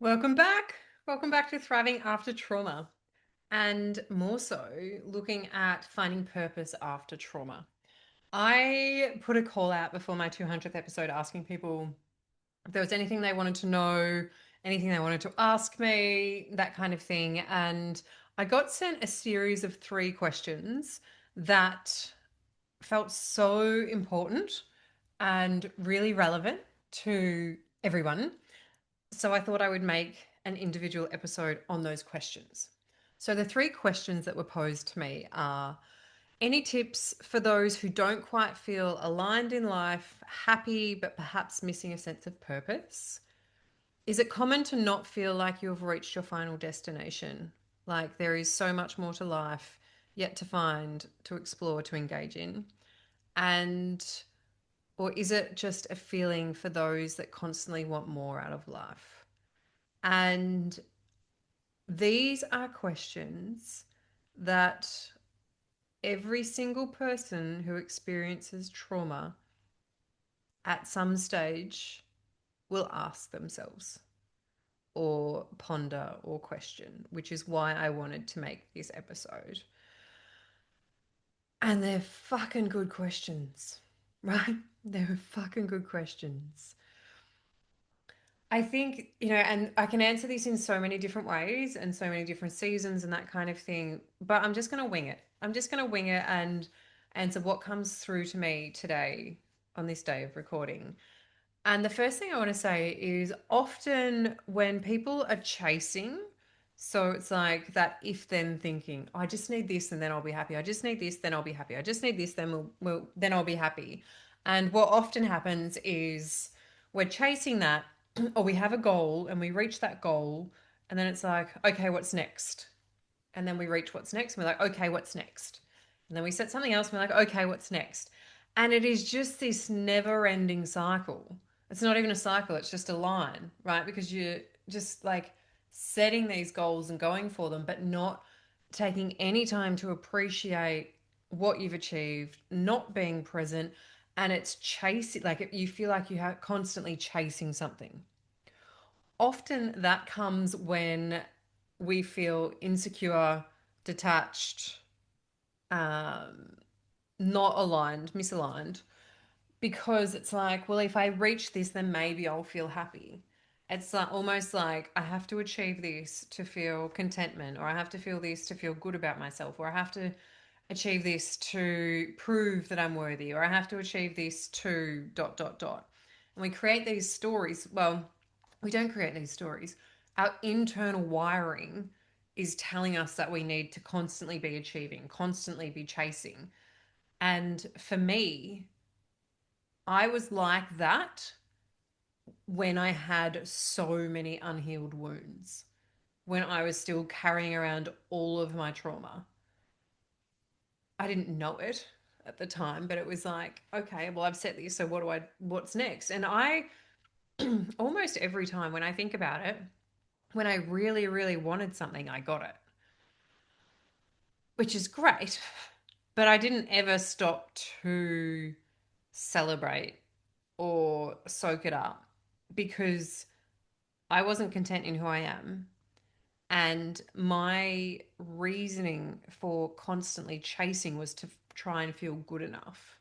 Welcome back. Welcome back to Thriving After Trauma, and more so looking at finding purpose after trauma. I put a call out before my 200th episode asking people if there was anything they wanted to know, anything they wanted to ask me, that kind of thing. And I got sent a series of three questions that felt so important and really relevant to everyone. So I thought I would make an individual episode on those questions. So the three questions that were posed to me are: any tips for those who don't quite feel aligned in life, happy, but perhaps missing a sense of purpose? Is it common to not feel like you have reached your final destination? Like there is so much more to life yet to find, to explore, to engage in? And or is it just a feeling for those that constantly want more out of life? And these are questions that every single person who experiences trauma at some stage will ask themselves or ponder or question, which is why I wanted to make this episode. And they're fucking good questions, right? They're fucking good questions. I think, and I can answer this in so many different ways and so many different seasons and that kind of thing, but I'm just going to wing it. I'm just going to wing it and answer what comes through to me today on this day of recording. And the first thing I want to say is often when people are chasing, so it's like that if then thinking, "Oh, I just need this and then I'll be happy. I just need this, then I'll be happy. I just need this, then then I'll be happy." And what often happens is we're chasing that or we have a goal and we reach that goal and then it's like, okay, what's next? And then we reach what's next and we're like, okay, what's next? And then we set something else and we're like, okay, what's next? And it is just this never ending cycle. It's not even a cycle, it's just a line, right? Because you're just like setting these goals and going for them, but not taking any time to appreciate what you've achieved, not being present. And it's chasing, like you feel like you are constantly chasing something. Often that comes when we feel insecure, detached, um, not aligned, misaligned, because it's like, well, if I reach this, then maybe I'll feel happy. It's like almost like I have to achieve this to feel contentment, or I have to feel this to feel good about myself, or I have to achieve this to prove that I'm worthy, or I have to achieve this to dot, dot, dot. And we create these stories. Well, we don't create these stories. Our internal wiring is telling us that we need to constantly be achieving, constantly be chasing. And for me, I was like that when I had so many unhealed wounds, when I was still carrying around all of my trauma. I didn't know it at the time, but it was like, okay, well, I've set this, so what's next? And I almost every time when I think about it, when I really, really wanted something, I got it, which is great. But I didn't ever stop to celebrate or soak it up because I wasn't content in who I am. And my reasoning for constantly chasing was to try and feel good enough.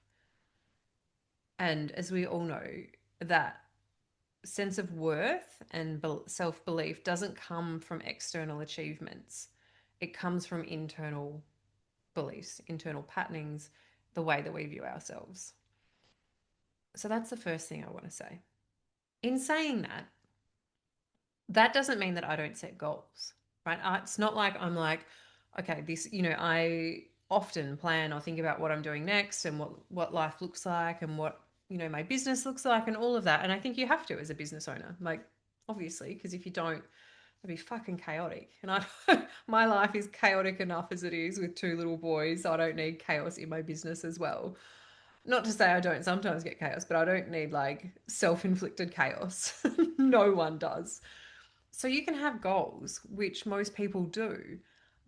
And as we all know, that sense of worth and self belief doesn't come from external achievements, it comes from internal beliefs, internal patternings, the way that we view ourselves. So that's the first thing I want to say. In saying that, that doesn't mean that I don't set goals, right? It's not like I'm like, okay, this, I often plan or think about what I'm doing next and what life looks like and what, my business looks like and all of that. And I think you have to as a business owner, like obviously, because if you don't, it'd be fucking chaotic. And my life is chaotic enough as it is with two little boys. So I don't need chaos in my business as well. Not to say I don't sometimes get chaos, but I don't need like self-inflicted chaos. No one does. So you can have goals, which most people do,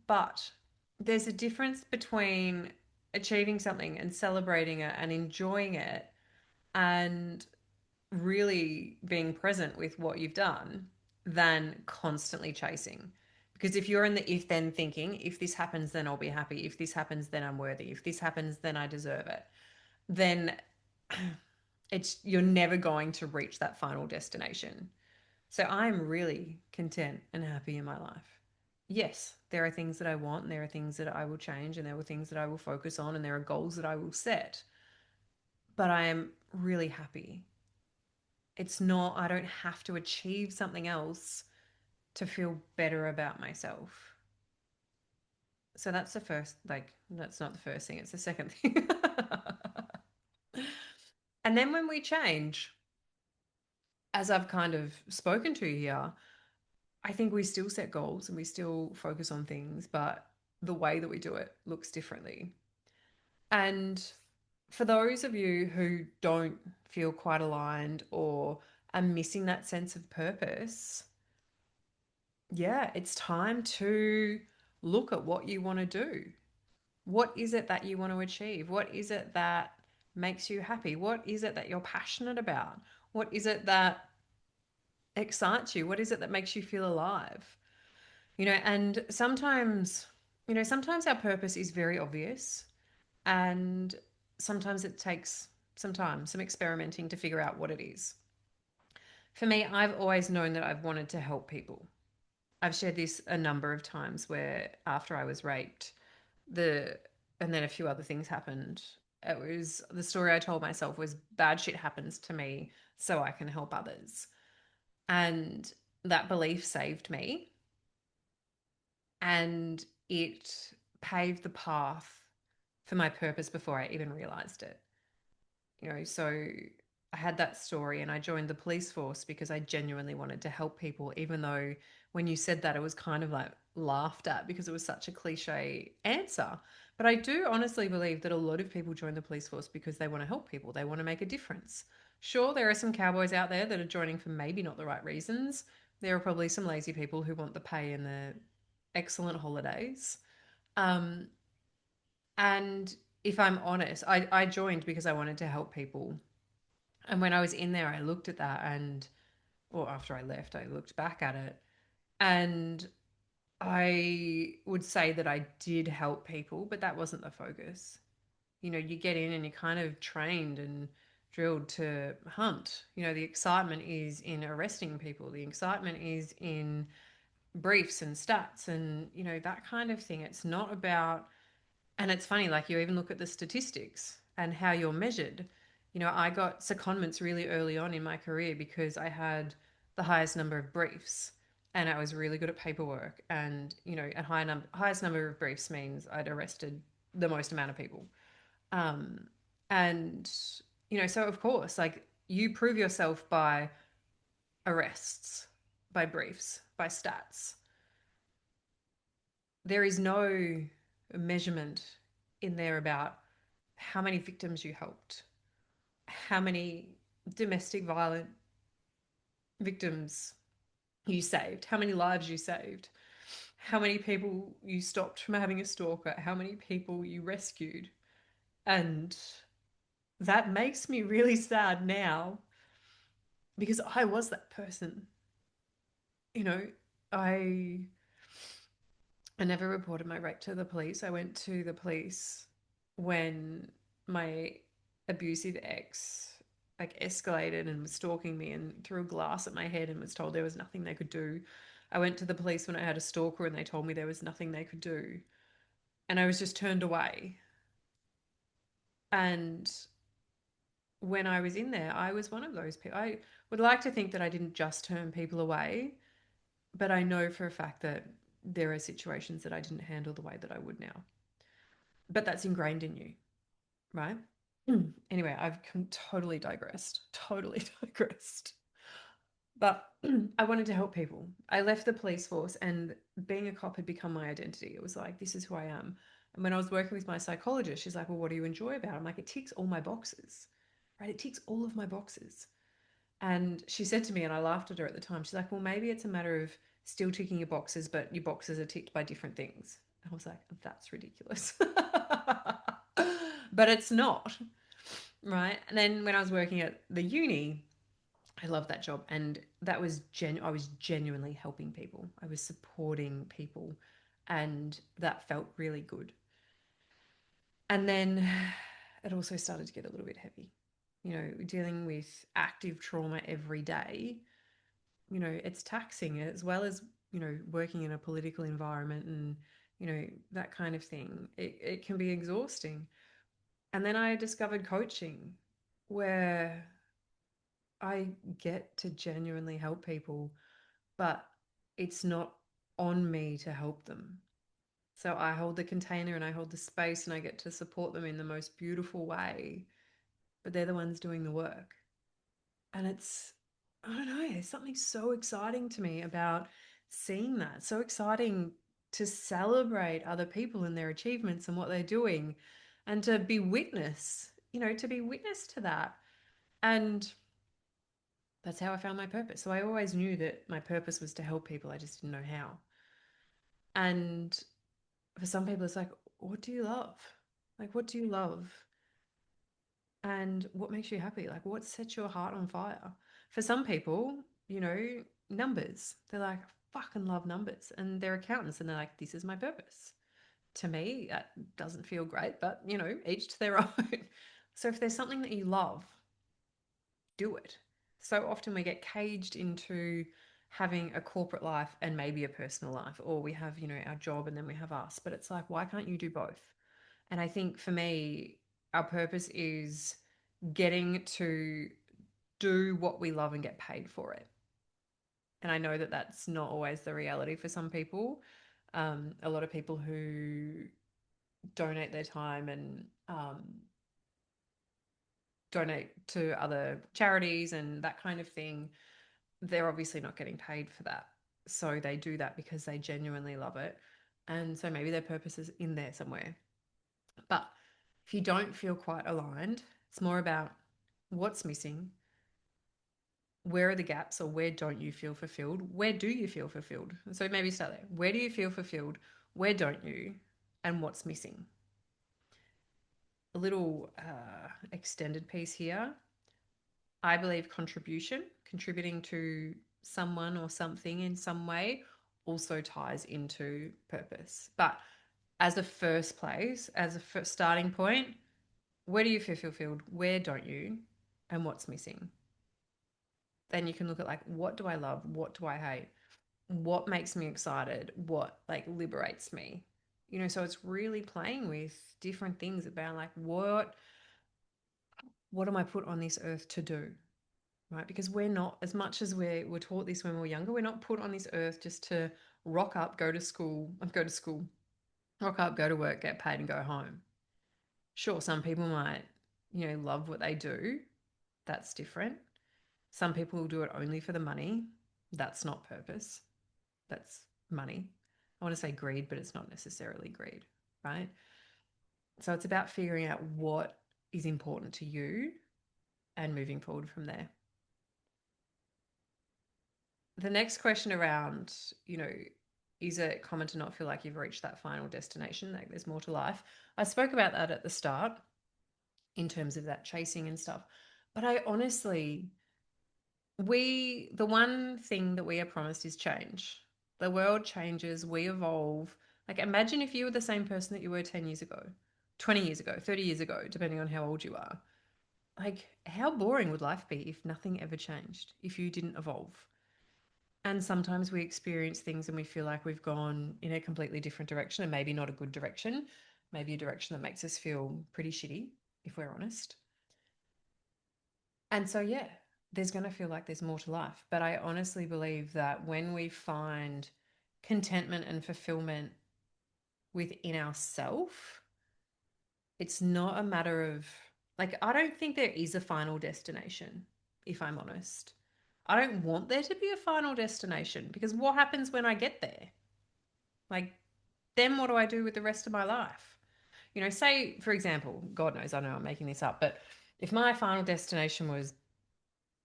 but there's a difference between achieving something and celebrating it and enjoying it and really being present with what you've done than constantly chasing. Because if you're in the if then thinking, if this happens, then I'll be happy. If this happens, then I'm worthy. If this happens, then I deserve it. Then it's you're never going to reach that final destination. So I'm really content and happy in my life. Yes, there are things that I want, and there are things that I will change, and there are things that I will focus on, and there are goals that I will set. But I am really happy. It's not, I don't have to achieve something else to feel better about myself. So that's the first, like, that's not the first thing, it's the second thing. And then when we change, as I've kind of spoken to here, I think we still set goals and we still focus on things, but the way that we do it looks differently. And for those of you who don't feel quite aligned or are missing that sense of purpose, yeah, it's time to look at what you want to do. What is it that you want to achieve? What is it that makes you happy? What is it that you're passionate about? What is it that excites you? What is it that makes you feel alive? And sometimes, sometimes our purpose is very obvious, and sometimes it takes some time, some experimenting to figure out what it is. For me, I've always known that I've wanted to help people. I've shared this a number of times where after I was raped, the and then a few other things happened. It was the story I told myself was bad shit happens to me so I can help others. And that belief saved me, and it paved the path for my purpose before I even realized it. So I had that story and I joined the police force because I genuinely wanted to help people, even though when you said that, it was kind of like laughed at because it was such a cliche answer. But I do honestly believe that a lot of people join the police force because they want to help people, they want to make a difference. Sure, there are some cowboys out there that are joining for maybe not the right reasons. There are probably some lazy people who want the pay and the excellent holidays. Um, and if I'm honest, I joined because I wanted to help people. And when I was in there, I looked at that and, or after I left, I looked back at it and I would say that I did help people, but that wasn't the focus. You get in and you're kind of trained and drilled to hunt. The excitement is in arresting people, the excitement is in briefs and stats and, that kind of thing. It's not about, and it's funny, like you even look at the statistics and how you're measured. I got secondments really early on in my career because I had the highest number of briefs and I was really good at paperwork. And, a highest number of briefs means I'd arrested the most amount of people. Um, and, so of course, like you prove yourself by arrests, by briefs, by stats. There is no measurement in there about how many victims you helped, how many domestic violent victims you saved, how many lives you saved, how many people you stopped from having a stalker, how many people you rescued. And that makes me really sad now because I was that person. You know, I I never reported my rape to the police. I went to the police when my abusive ex like escalated and was stalking me and threw a glass at my head and was told there was nothing they could do. I went to the police when I had a stalker and they told me there was nothing they could do. And I was just turned away. And when I was in there, I was one of those people. I would like to think that I didn't just turn people away, but I know for a fact that there are situations that I didn't handle the way that I would now. But that's ingrained in you, right? Anyway, I've totally digressed. Totally digressed. But I wanted to help people. I left the police force and being a cop had become my identity. It was like, this is who I am. And when I was working with my psychologist, she's like, well, what do you enjoy about it? I'm like, it ticks all my boxes, right? It ticks all of my boxes. And she said to me, and I laughed at her at the time, she's like, well, maybe it's a matter of still ticking your boxes, but your boxes are ticked by different things. And I was like, that's ridiculous. But it's not, right? And then when I was working at the uni, I love that job. And that was I was genuinely helping people. I was supporting people. And that felt really good. And then it also started to get a little bit heavy. Dealing with active trauma every day, it's taxing as well as, working in a political environment and, that kind of thing. It can be exhausting. And then I discovered coaching where I get to genuinely help people, but it's not on me to help them. So I hold the container and I hold the space and I get to support them in the most beautiful way, but they're the ones doing the work. And I don't know, there's something so exciting to me about seeing that. So exciting to celebrate other people and their achievements and what they're doing and to be to be witness to that. And that's how I found my purpose. So I always knew that my purpose was to help people. I just didn't know how. And for some people, it's like, what do you love? Like, what do you love? And what makes you happy? Like, what sets your heart on fire? For some people, numbers. They're like, I fucking love numbers. And they're accountants and they're like, this is my purpose. To me, that doesn't feel great, but, each to their own. So if there's something that you love, do it. So often we get caged into having a corporate life and maybe a personal life, or we have, our job and then we have us. But it's like, why can't you do both? And I think for me, our purpose is getting to do what we love and get paid for it. And I know that that's not always the reality for some people. A lot of people who donate their time and donate to other charities and that kind of thing, they're obviously not getting paid for that. So they do that because they genuinely love it. And so maybe their purpose is in there somewhere. But if you don't feel quite aligned, it's more about what's missing, where are the gaps, or where don't you feel fulfilled? Where do you feel fulfilled? So maybe start there. Where do you feel fulfilled? Where don't you? And what's missing? A little extended piece here. I believe contributing to someone or something in some way, also ties into purpose. But as a first place, as a first starting point, where do you feel fulfilled? Where don't you? And what's missing? Then you can look at like, what do I love? What do I hate? What makes me excited? What like liberates me? So it's really playing with different things about like what am I put on this earth to do? Right? Because we're not, as much as we're taught this when we're younger, we're not put on this earth just to rock up, go to school, rock up, go to work, get paid, and go home. Sure, some people might, love what they do. That's different. Some people will do it only for the money. That's not purpose. That's money. I want to say greed, but it's not necessarily greed, right? So it's about figuring out what is important to you and moving forward from there. The next question around, is it common to not feel like you've reached that final destination? Like there's more to life. I spoke about that at the start in terms of that chasing and stuff. But I honestly, the one thing that we are promised is change. The world changes, we evolve. Like imagine if you were the same person that you were 10 years ago, 20 years ago, 30 years ago, depending on how old you are. Like how boring would life be if nothing ever changed, if you didn't evolve? And sometimes we experience things and we feel like we've gone in a completely different direction and maybe not a good direction, maybe a direction that makes us feel pretty shitty, if we're honest. And so, yeah, there's going to feel like there's more to life. But I honestly believe that when we find contentment and fulfillment within ourselves, it's not a matter of like, I don't think there is a final destination, if I'm honest. I don't want there to be a final destination because what happens when I get there? Like, then what do I do with the rest of my life? Say, for example, God knows, I know I'm making this up, but if my final destination was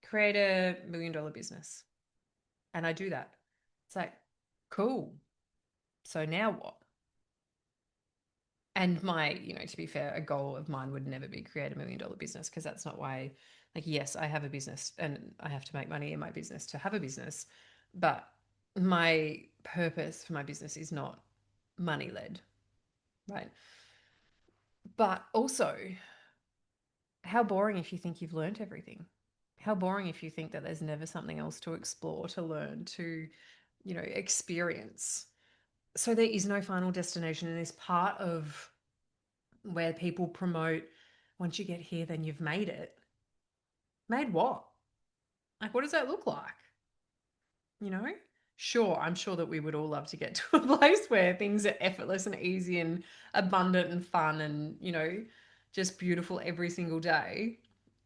create $1 million business and I do that, it's like, cool. So now what? And my, to be fair, a goal of mine would never be create $1 million business because that's not why Like, yes, I have a business and I have to make money in my business to have a business, but my purpose for my business is not money led, right? But also, how boring if you think you've learned everything. How boring if you think that there's never something else to explore, to learn, to, experience. So there is no final destination. And this part of where people promote, once you get here, then you've made it. Made what? Like, what does that look like? You know? Sure, I'm sure that we would all love to get to a place where things are effortless and easy and abundant and fun and, just beautiful every single day.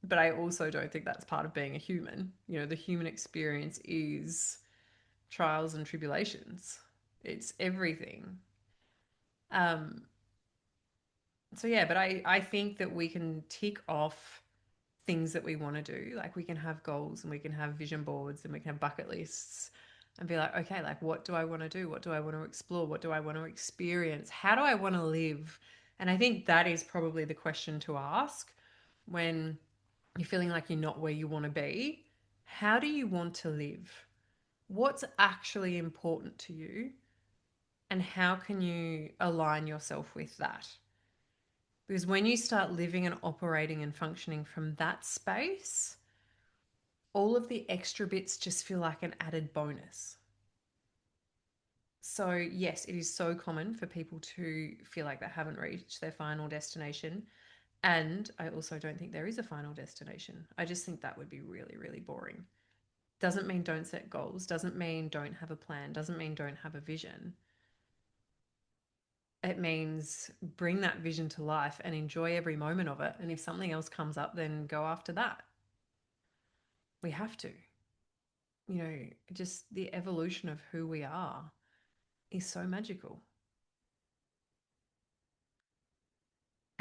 But I also don't think that's part of being a human. The human experience is trials and tribulations, it's everything. Um, so yeah, but I think that we can tick off things that we want to do. Like we can have goals and we can have vision boards and we can have bucket lists and be like, okay, like what do I want to do? What do I want to explore? What do I want to experience? How do I want to live? And I think that is probably the question to ask when you're feeling like you're not where you want to be. How do you want to live? What's actually important to you? And how can you align yourself with that? Because when you start living and operating and functioning from that space, all of the extra bits just feel like an added bonus. So, yes, it is so common for people to feel like they haven't reached their final destination. And I also don't think there is a final destination. I just think that would be really, really boring. Doesn't mean don't set goals, doesn't mean don't have a plan, doesn't mean don't have a vision. It means bring that vision to life and enjoy every moment of it. And if something else comes up, then go after that. We have to. Just the evolution of who we are is so magical.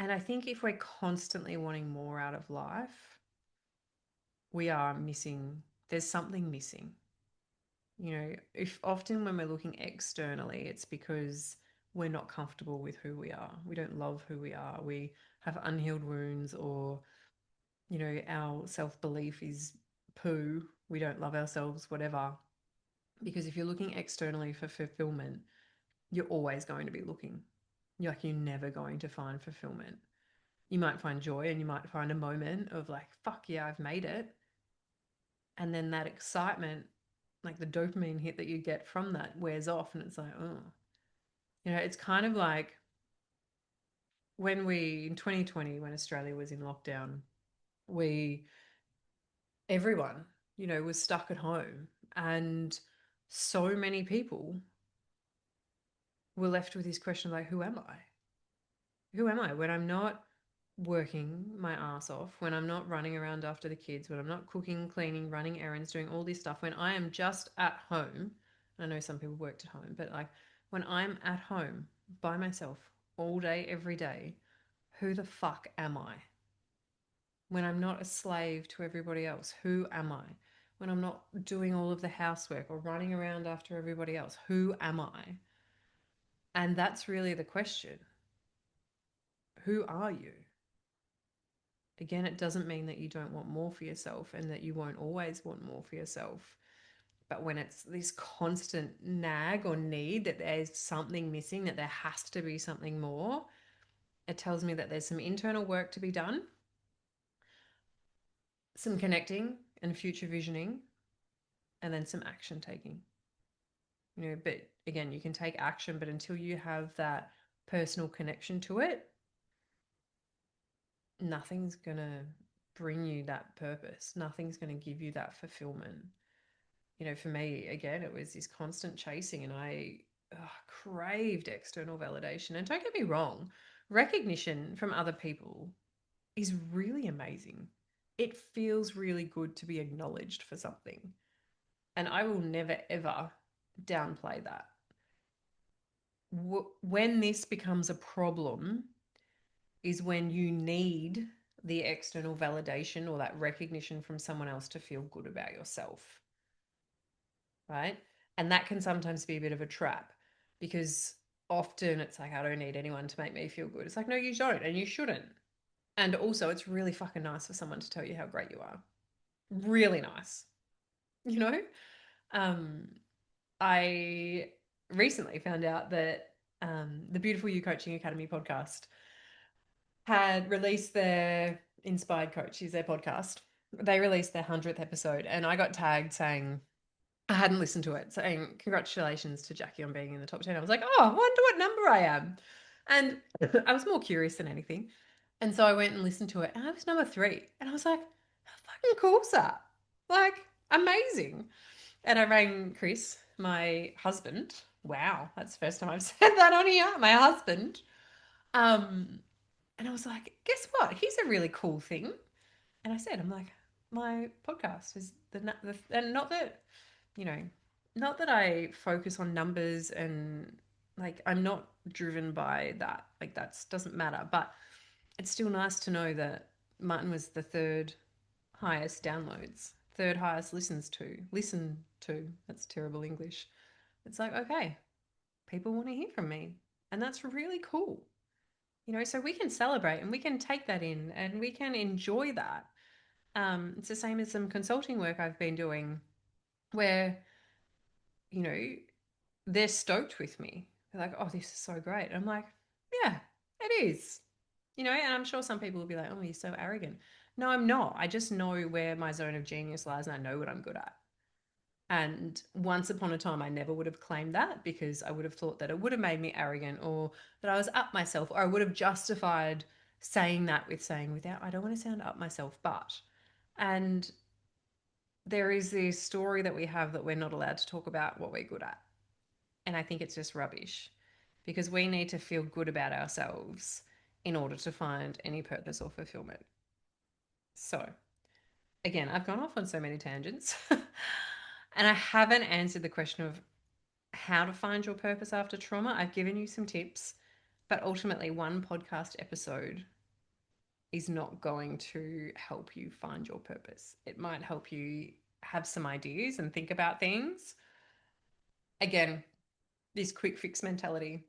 And I think if we're constantly wanting more out of life, we are missing, there's something missing. If often when we're looking externally, it's because we're not comfortable with who we are. We don't love who we are. We have unhealed wounds, or, our self belief is poo. We don't love ourselves, whatever. Because if you're looking externally for fulfillment, you're always going to be looking. You're never going to find fulfillment. You might find joy and you might find a moment of like, fuck yeah, I've made it. And then that excitement, like the dopamine hit that you get from that, wears off. And it's like, oh, it's kind of like in 2020, when Australia was in lockdown, we, everyone, was stuck at home. And so many people were left with this question of like, who am I? Who am I when I'm not working my ass off, when I'm not running around after the kids, when I'm not cooking, cleaning, running errands, doing all this stuff, when I am just at home? I know some people worked at home, but like when I'm at home by myself all day, every day, who the fuck am I? When I'm not a slave to everybody else, who am I? When I'm not doing all of the housework or running around after everybody else, who am I? And that's really the question. Who are you? Again, it doesn't mean that you don't want more for yourself and that you won't always want more for yourself. But when it's this constant nag or need that there's something missing, that there has to be something more, it tells me that there's some internal work to be done, some connecting and future visioning, and then some action taking. But again, you can take action, but until you have that personal connection to it, nothing's going to bring you that purpose. Nothing's going to give you that fulfillment. For me, again, it was this constant chasing, and I craved external validation. And don't get me wrong, recognition from other people is really amazing. It feels really good to be acknowledged for something. And I will never, ever downplay that. When this becomes a problem is when you need the external validation or that recognition from someone else to feel good about yourself, right? And that can sometimes be a bit of a trap because often it's like, I don't need anyone to make me feel good. It's like, no, you don't, and you shouldn't. And also, it's really fucking nice for someone to tell you how great you are. Really nice, you know? Um, I recently found out that the Beautiful You Coaching Academy podcast had released their Inspired Coach, is their podcast. They released their 100th episode, and I got tagged saying, I hadn't listened to it, saying, congratulations to Jackie on being in the top 10. I was like, oh, I wonder what number I am. And I was more curious than anything. And so I went and listened to it, and I was number 3. And I was like, how fucking cool is that? Like, amazing. And I rang Chris, my husband. Wow, that's the first time I've said that on here. My husband. Um, and I was like, guess what? Here's a really cool thing. And I said, I'm like, my podcast is and not that, you know, not that I focus on numbers and like I'm not driven by that. Like that doesn't matter. But it's still nice to know that Martin was the third highest downloads, third highest listen to. That's terrible English. It's like, okay, people want to hear from me. And that's really cool. So we can celebrate and we can take that in and we can enjoy that. It's the same as some consulting work I've been doing where, you know, they're stoked with me. They're like, oh, this is so great. And I'm like, yeah, it is. And I'm sure some people will be like, oh, you're so arrogant. No, I'm not. I just know where my zone of genius lies and I know what I'm good at. And once upon a time, I never would have claimed that because I would have thought that it would have made me arrogant or that I was up myself, or I would have justified saying that with saying without, I don't want to sound up myself, but. And there is this story that we have that we're not allowed to talk about what we're good at. And I think it's just rubbish because we need to feel good about ourselves in order to find any purpose or fulfillment. So, again, I've gone off on so many tangents and I haven't answered the question of how to find your purpose after trauma. I've given you some tips, but ultimately, one podcast episode is not going to help you find your purpose. It might help you have some ideas and think about things. Again, this quick fix mentality.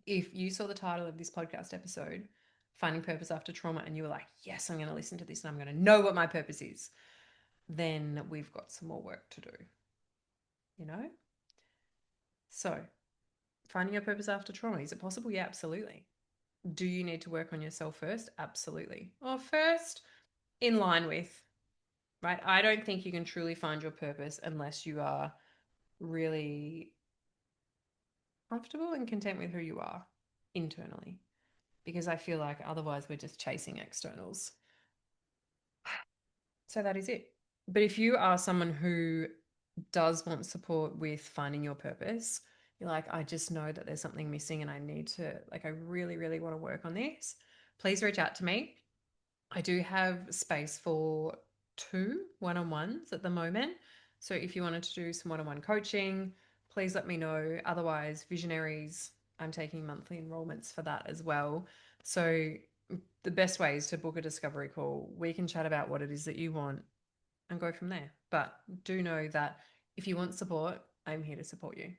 If you saw the title of this podcast episode, Finding Purpose After Trauma, and you were like, yes, I'm going to listen to this and I'm going to know what my purpose is, then we've got some more work to do, you know? So, finding your purpose after trauma, is it possible? Yeah, absolutely. Do you need to work on yourself first? Absolutely. Or first, in line with, right? I don't think you can truly find your purpose unless you are really comfortable and content with who you are internally. Because I feel like otherwise we're just chasing externals. So that is it. But if you are someone who does want support with finding your purpose, you're like, I just know that there's something missing and I need to, like, I really, really want to work on this, please reach out to me. I do have space for 2 one-on-ones at the moment. So if you wanted to do some one-on-one coaching, please let me know. Otherwise, Visionaries, I'm taking monthly enrollments for that as well. So the best way is to book a discovery call. We can chat about what it is that you want and go from there. But do know that if you want support, I'm here to support you.